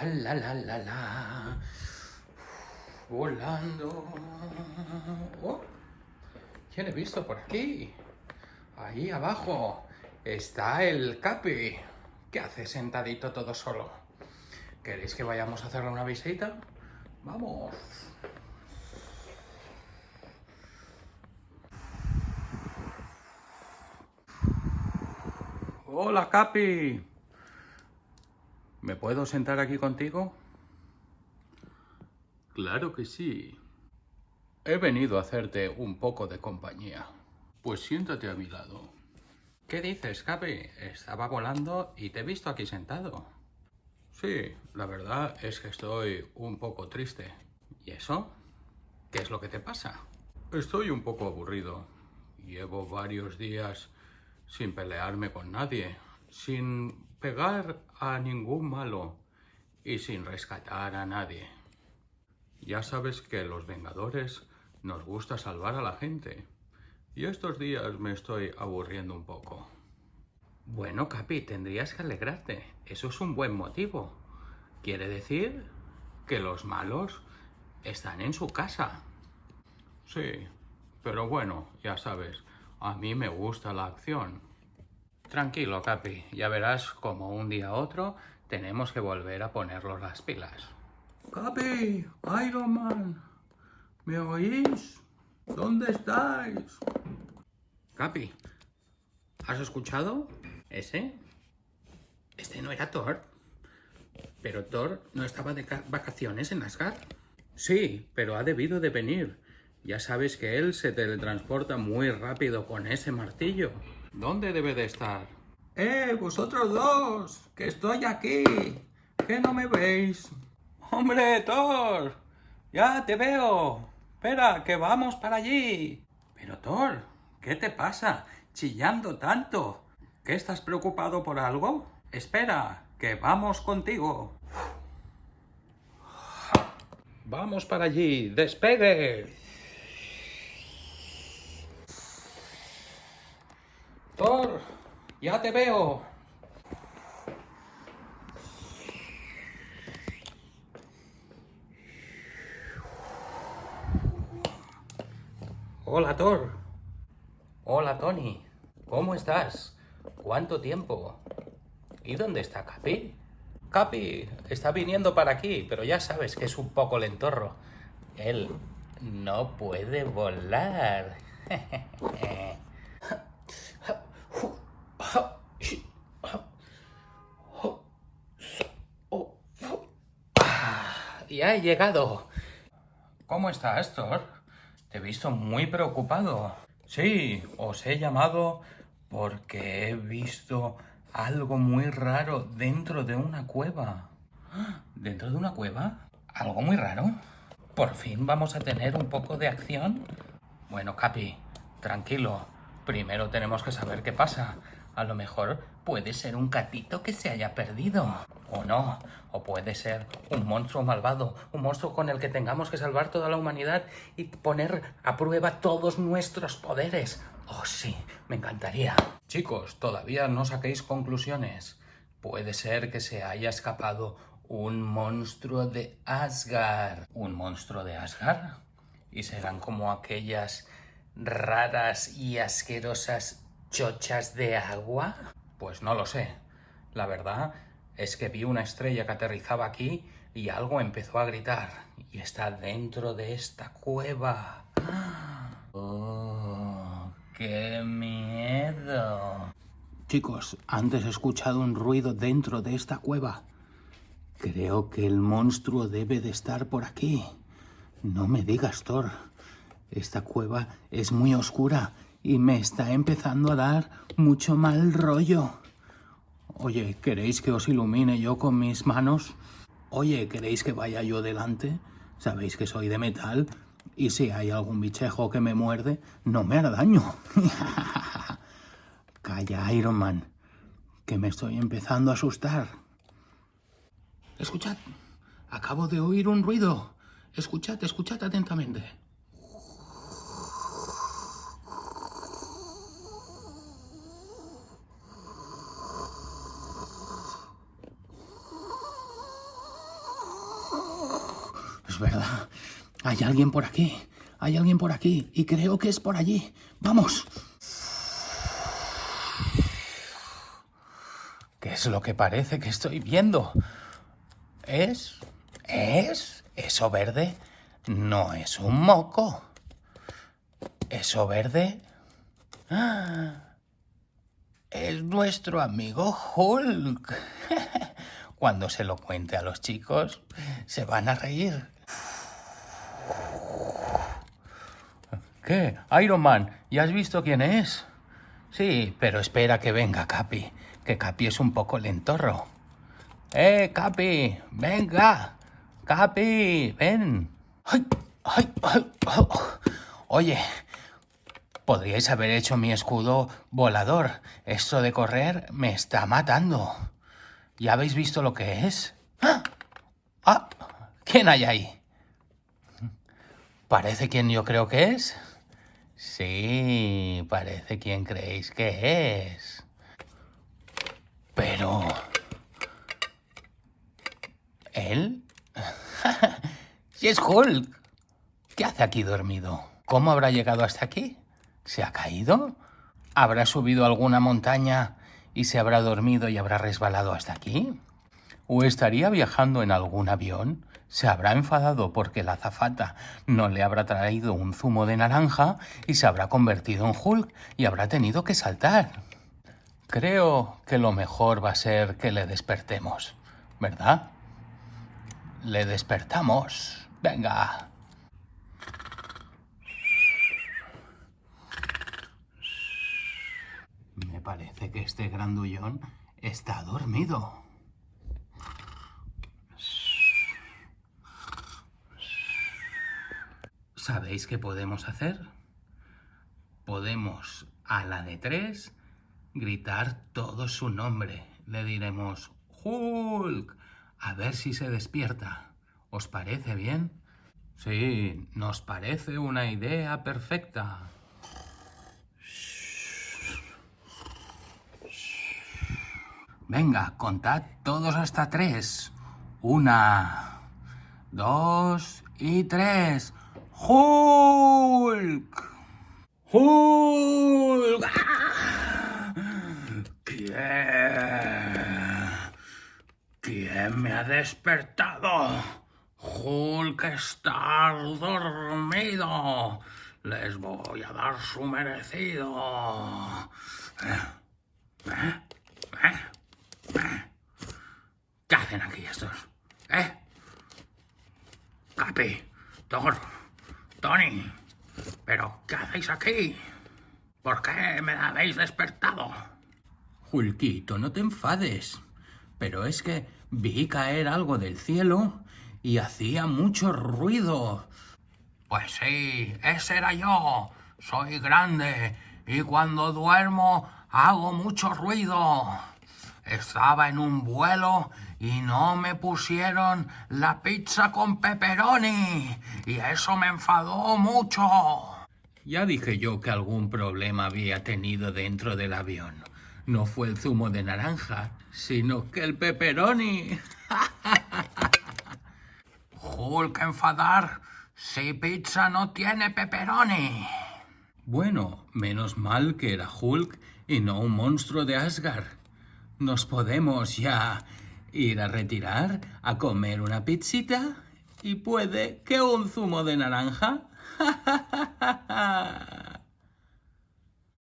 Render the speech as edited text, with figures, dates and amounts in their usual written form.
La, la, la, la. Volando. Oh, ¿quién he visto por aquí? Ahí abajo está el Capi. ¿Qué hace sentadito todo solo? ¿Queréis que vayamos a hacerle una visita? Vamos. Hola, Capi. ¿Me puedo sentar aquí contigo? Claro que sí. He venido a hacerte un poco de compañía. Pues siéntate a mi lado. ¿Qué dices, Capi? Estaba volando y te he visto aquí sentado. Sí, la verdad es que estoy un poco triste. ¿Y eso? ¿Qué es lo que te pasa? Estoy un poco aburrido. Llevo varios días sin pelearme con nadie, sin pegar a ningún malo y sin rescatar a nadie. Ya sabes que los Vengadores nos gusta salvar a la gente. Y estos días me estoy aburriendo un poco. Bueno, Capi, tendrías que alegrarte. Eso es un buen motivo. Quiere decir que los malos están en su casa. Sí, pero bueno, ya sabes, a mí me gusta la acción. Tranquilo, Capi, ya verás como un día a otro tenemos que volver a ponerlos las pilas. Capi, Iron Man, ¿me oís? ¿Dónde estáis? Capi, ¿has escuchado? ¿Ese? Este no era Thor. Pero Thor no estaba de vacaciones en Asgard. Sí, pero ha debido de venir. Ya sabes que él se teletransporta muy rápido con ese martillo. ¿Dónde debe de estar? Vosotros dos! ¡Que estoy aquí! ¿Que no me veis? ¡Hombre, Thor! ¡Ya te veo! ¡Espera, que vamos para allí! Pero Thor, ¿qué te pasa? Chillando tanto. ¿Qué estás preocupado por algo? Espera, que vamos contigo. Vamos para allí, despegue. Thor, ya te veo. Hola, Thor. Hola, Tony. ¿Cómo estás? ¿Cuánto tiempo? ¿Y dónde está Capi? Capi está viniendo para aquí, pero ya sabes que es un poco lentorro. Él no puede volar. Ya he llegado. ¿Cómo estás, Thor? Te he visto muy preocupado. Sí, os he llamado porque he visto algo muy raro dentro de una cueva. ¿Dentro de una cueva? ¿Algo muy raro? ¿Por fin vamos a tener un poco de acción? Bueno, Capi, tranquilo. Primero tenemos que saber qué pasa. A lo mejor puede ser un gatito que se haya perdido. O no. O puede ser un monstruo malvado. Un monstruo con el que tengamos que salvar toda la humanidad y poner a prueba todos nuestros poderes. Oh, sí, me encantaría. Chicos, todavía no saquéis conclusiones. Puede ser que se haya escapado un monstruo de Asgard. ¿Un monstruo de Asgard? ¿Y serán como aquellas raras y asquerosas chochas de agua? Pues no lo sé. La verdad es que vi una estrella que aterrizaba aquí y algo empezó a gritar. Y está dentro de esta cueva. ¡Oh, qué miedo! Chicos, antes he escuchado un ruido dentro de esta cueva. Creo que el monstruo debe de estar por aquí. No me digas, Thor. Esta cueva es muy oscura y me está empezando a dar mucho mal rollo. Oye, ¿queréis que os ilumine yo con mis manos? Oye, ¿queréis que vaya yo delante? Sabéis que soy de metal y si hay algún bichejo que me muerde, no me hará daño. Calla, Iron Man, que me estoy empezando a asustar. Escuchad, acabo de oír un ruido. Escuchad, escuchad atentamente. es verdad. Hay alguien por aquí. Hay alguien por aquí. Y creo que es por allí. ¡Vamos! ¿Qué es lo que parece que estoy viendo? ¿Es eso verde? No es un moco. Eso verde... ¡Ah! Es nuestro amigo Hulk. Cuando se lo cuente a los chicos, se van a reír. ¿Qué? Iron Man, ¿ya has visto quién es? Sí, pero espera que venga Capi, que Capi es un poco lentorro. Capi! ¡Venga! ¡Capi! ¡Ven! ¡Ay! ¡Ay! ¡Ay! ¡Oh! Oye, podríais haber hecho mi escudo volador. Esto de correr me está matando. ¿Ya habéis visto lo que es? ¡Ah! ¡Ah! ¿Quién hay ahí? ¿Parece quien yo creo que es? Sí, parece quien creéis que es. Pero... ¿él? ¡Sí es Hulk! ¿Qué hace aquí dormido? ¿Cómo habrá llegado hasta aquí? ¿Se ha caído? ¿Habrá subido a alguna montaña y se habrá dormido y habrá resbalado hasta aquí? ¿O estaría viajando en algún avión? ¿Se habrá enfadado porque la azafata no le habrá traído un zumo de naranja y se habrá convertido en Hulk y habrá tenido que saltar? Creo que lo mejor va a ser que le despertemos, ¿verdad? Le despertamos. Venga. Me parece que este grandullón está dormido. ¿Sabéis qué podemos hacer? Podemos, a la de 3, gritar todo su nombre. Le diremos, ¡Hulk! A ver si se despierta. ¿Os parece bien? Sí, nos parece una idea perfecta. Venga, contad todos hasta 3. 1, 2 y 3. ¡Hulk! ¡Hulk! ¡Ah! ¿Quién me ha despertado? Hulk está dormido. Les voy a dar su merecido. ¿Qué hacen aquí estos? Capi, Thor, Tony, ¿pero qué hacéis aquí? ¿Por qué me habéis despertado? Hulkito, no te enfades. Pero es que vi caer algo del cielo y hacía mucho ruido. Pues sí, ese era yo. Soy grande y cuando duermo hago mucho ruido. Estaba en un vuelo y no me pusieron la pizza con pepperoni y eso me enfadó mucho. Ya dije yo que algún problema había tenido dentro del avión. No fue el zumo de naranja, sino que el pepperoni. Hulk enfadar si pizza no tiene pepperoni. Bueno, menos mal que era Hulk y no un monstruo de Asgard. ¿Nos podemos ya ir a retirar, a comer una pizzita? Y puede que un zumo de naranja.